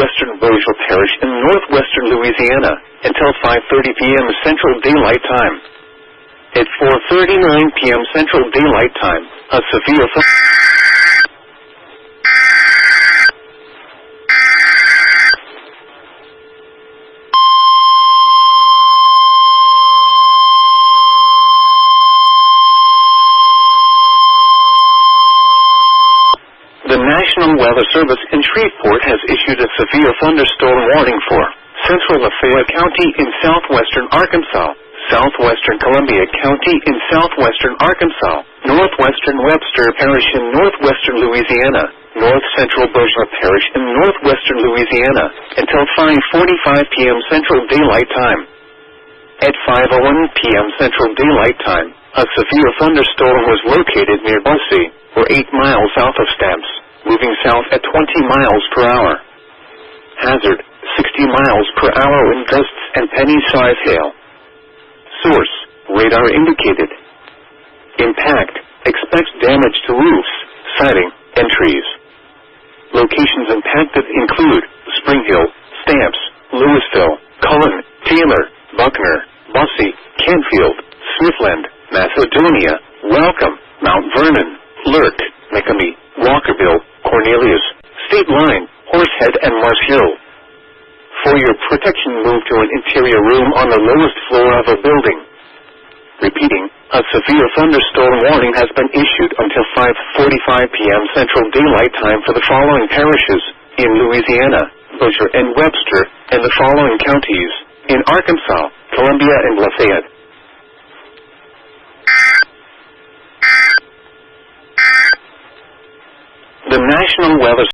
northwestern Bossier Parish in northwestern Louisiana until 5:30 p.m. Central Daylight Time. At 4:39 p.m. Central Daylight Time, a severe The National Weather Service in Shreveport has issued a severe thunderstorm warning for central Lafayette County in southwestern Arkansas, southwestern Columbia County in southwestern Arkansas, northwestern Webster Parish in northwestern Louisiana, north central Bossier Parish in northwestern Louisiana, until 5:45 p.m. Central Daylight Time. At 5:01 p.m. Central Daylight Time, a severe thunderstorm was located near Bussey, or 8 miles south of Stamps, moving south at 20 miles per hour. Hazard, 60 miles per hour in gusts and penny-size hail. Source, radar indicated. Impact, expect damage to roofs, siding, and trees. Locations impacted include Spring Hill, Stamps, Louisville, Cullen, Taylor, Buckner, Bussey, Canfield, Smithland, Macedonia, Welcome, Mount Vernon, Lurk, McAmey, Walkerville, Cornelius, State Line, Horsehead, and Marsh Hill. For your protection, move to an interior room on the lowest floor of a building. Repeating, a severe thunderstorm warning has been issued until 5:45 p.m. Central Daylight Time for the following parishes in Louisiana, Bossier and Webster, and the following counties in Arkansas, Columbia, and Lafayette. The National Weather